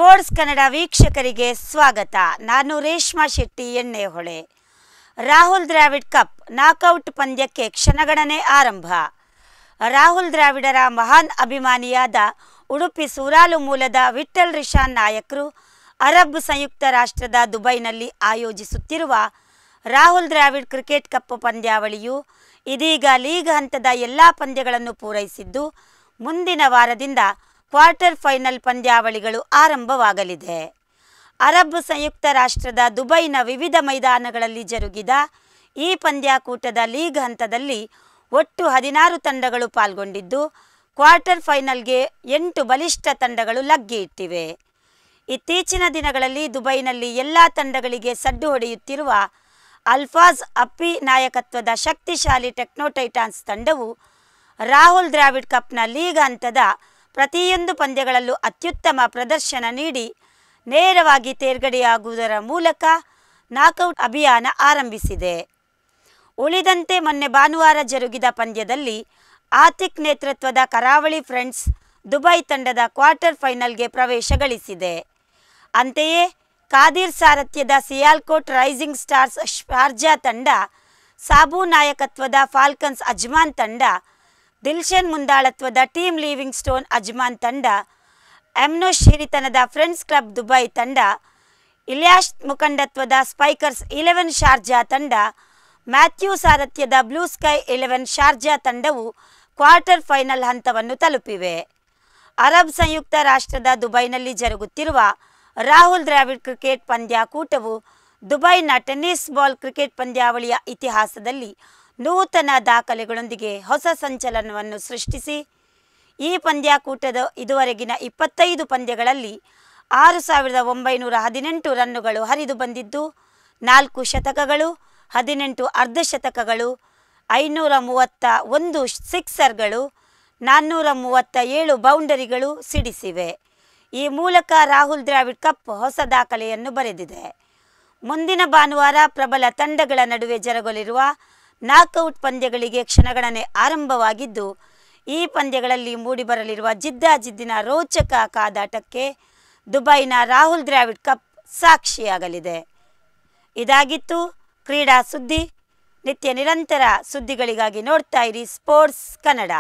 Sports Kannada ವೀಕ್ಷಕರಿಗೆ ಸ್ವಾಗತ. ನಾನು ರೇಷ್ಮಾ ಶೆಟ್ಟಿ ಎಣ್ಣೆಹೊಳೆ. ರಾಹುಲ್ ದ್ರಾವಿಡ್ ಕಪ್ ನಾಕೌಟ್ ಪಂದ್ಯಕ್ಕೆ ಕ್ಷಣಗಣನೆ ಆರಂಭ. ರಾಹುಲ್ ದ್ರಾವಿಡರ ಮಹಾನ್ ಅಭಿಮಾನಿಯಾದ ಉಡುಪಿ ಸೂರಾಲು ಮೂಲದ ವಿಠಲ್ ರಿಷಾನ್ ನಾಯಕ್ರು ಅರಬ್ ಸಂಯುಕ್ತ ರಾಷ್ಟ್ರದ ದುಬೈನಲ್ಲಿ ಆಯೋಜಿಸುತ್ತಿರುವ ರಾಹುಲ್ ದ್ರಾವಿಡ್ ಕ್ರಿಕೆಟ್ ಕಪ್ ಪಂದ್ಯಾವಳಿಯು ಇದೀಗ ಲೀಗ್ ಹಂತದ ಎಲ್ಲ ಪಂದ್ಯಗಳನ್ನು ಪೂರೈಸಿದ್ದು, ಮುಂದಿನ ವಾರದಿಂದ ಕ್ವಾರ್ಟರ್ ಫೈನಲ್ ಪಂದ್ಯಾವಳಿಗಳು ಆರಂಭವಾಗಲಿದೆ. ಅರಬ್ ಸಂಯುಕ್ತ ರಾಷ್ಟ್ರದ ದುಬೈನ ವಿವಿಧ ಮೈದಾನಗಳಲ್ಲಿ ಜರುಗಿದ ಈ ಪಂದ್ಯಾಕೂಟದ ಲೀಗ್ ಹಂತದಲ್ಲಿ ಒಟ್ಟು 16 ತಂಡಗಳು ಪಾಲ್ಗೊಂಡಿದ್ದು, ಕ್ವಾರ್ಟರ್ ಫೈನಲ್ಗೆ 8 ಬಲಿಷ್ಠ ತಂಡಗಳು ಲಗ್ಗೆ ಇಟ್ಟಿವೆ. ಇತ್ತೀಚಿನ ದಿನಗಳಲ್ಲಿ ದುಬೈನಲ್ಲಿ ಎಲ್ಲ ತಂಡಗಳಿಗೆ ಸಡ್ಡು ಹೊಡೆಯುತ್ತಿರುವ ಅಲ್ಫಾಜ್ ಅಪ್ಪಿ ನಾಯಕತ್ವದ ಶಕ್ತಿಶಾಲಿ ಟೆಕ್ನೋ ಟೈಟಾನ್ಸ್ ತಂಡವು ರಾಹುಲ್ ದ್ರಾವಿಡ್ ಕಪ್ನ ಲೀಗ್ ಹಂತದ ಪ್ರತಿಯೊಂದು ಪಂದ್ಯಗಳಲ್ಲೂ ಅತ್ಯುತ್ತಮ ಪ್ರದರ್ಶನ ನೀಡಿ ನೇರವಾಗಿ ತೇರ್ಗಡೆಯಾಗುವುದರ ಮೂಲಕ ನಾಕೌಟ್ ಅಭಿಯಾನ ಆರಂಭಿಸಿದೆ. ಉಳಿದಂತೆ ಮೊನ್ನೆ ಭಾನುವಾರ ಜರುಗಿದ ಪಂದ್ಯದಲ್ಲಿ ಆತಿಕ್ ನೇತೃತ್ವದ ಕರಾವಳಿ ಫ್ರೆಂಡ್ಸ್ ದುಬೈ ತಂಡದ ಕ್ವಾರ್ಟರ್ ಫೈನಲ್ಗೆ ಪ್ರವೇಶ ಗಳಿಸಿದೆ. ಅಂತೆಯೇ ಕಾದಿರ್ ಸಾರಥ್ಯದ ಸಿಯಾಲ್ಕೋಟ್ ರೈಸಿಂಗ್ ಸ್ಟಾರ್ಸ್ ಶಾರ್ಜಾ ತಂಡ, ಸಾಬು ನಾಯಕತ್ವದ ಫಾಲ್ಕನ್ಸ್ ಅಜ್ಮಾನ್ ತಂಡ, ದಿಲ್ಶನ್ ಮುಂದಾಳತ್ವದ ಟೀಮ್ ಲಿವಿಂಗ್ ಸ್ಟೋನ್ ಅಜ್ಮಾನ್ ತಂಡ, ಎಮ್ನೋಶ್ ಹಿರಿತನದ ಫ್ರೆಂಡ್ಸ್ ಕ್ಲಬ್ ದುಬೈ ತಂಡ, ಇಲಿಯಾಸ್ ಮುಖಂಡತ್ವದ ಸ್ಪೈಕರ್ಸ್ 11 ಶಾರ್ಜಾ ತಂಡ, ಮ್ಯಾಥ್ಯೂ ಸಾರಥ್ಯದ ಬ್ಲೂ ಸ್ಕೈ 11 ಶಾರ್ಜಾ ತಂಡವು ಕ್ವಾರ್ಟರ್ ಫೈನಲ್ ಹಂತವನ್ನು ತಲುಪಿವೆ. ಅರಬ್ ಸಂಯುಕ್ತ ರಾಷ್ಟ್ರದ ದುಬೈನಲ್ಲಿ ಜರುಗುತ್ತಿರುವ ರಾಹುಲ್ ದ್ರಾವಿಡ್ ಕ್ರಿಕೆಟ್ ಪಂದ್ಯಾಕೂಟವು ದುಬೈನ ಟೆನ್ನಿಸ್ ಬಾಲ್ ಕ್ರಿಕೆಟ್ ಪಂದ್ಯಾವಳಿಯ ಇತಿಹಾಸದಲ್ಲಿ ನೂತನ ದಾಖಲೆಗಳೊಂದಿಗೆ ಹೊಸ ಸಂಚಲನವನ್ನು ಸೃಷ್ಟಿಸಿ, ಈ ಪಂದ್ಯಾಕೂಟದ ಇದುವರೆಗಿನ 25 ಪಂದ್ಯಗಳಲ್ಲಿ 6,918 ರನ್ನುಗಳು ಹರಿದು ಬಂದಿದ್ದು, 4 ಶತಕಗಳು, 18 ಅರ್ಧಶತಕಗಳು, 531 ಸಿಕ್ಸರ್ಗಳು, 437 ಬೌಂಡರಿಗಳು ಸಿಡಿಸಿವೆ. ಈ ಮೂಲಕ ರಾಹುಲ್ ದ್ರಾವಿಡ್ ಕಪ್ ಹೊಸ ದಾಖಲೆಯನ್ನು ಬರೆದಿದೆ. ಮುಂದಿನ ಭಾನುವಾರ ಪ್ರಬಲ ತಂಡಗಳ ನಡುವೆ ಜರುಗಲಿರುವ ನಾಕೌಟ್ ಪಂದ್ಯಗಳಿಗೆ ಕ್ಷಣಗಣನೆ ಆರಂಭವಾಗಿದ್ದು, ಈ ಪಂದ್ಯಗಳಲ್ಲಿ ಮೂಡಿಬರಲಿರುವ ಜಿದ್ದಾಜಿದ್ದಿನ ರೋಚಕ ಕಾದಾಟಕ್ಕೆ ದುಬೈನ ರಾಹುಲ್ ದ್ರಾವಿಡ್ ಕಪ್ ಸಾಕ್ಷಿಯಾಗಲಿದೆ. ಇದಾಗಿತ್ತು ಕ್ರೀಡಾ ಸುದ್ದಿ. ನಿತ್ಯ ನಿರಂತರ ಸುದ್ದಿಗಳಿಗಾಗಿ ನೋಡ್ತಾ ಇರಿ ಸ್ಪೋರ್ಟ್ಸ್ ಕನ್ನಡ.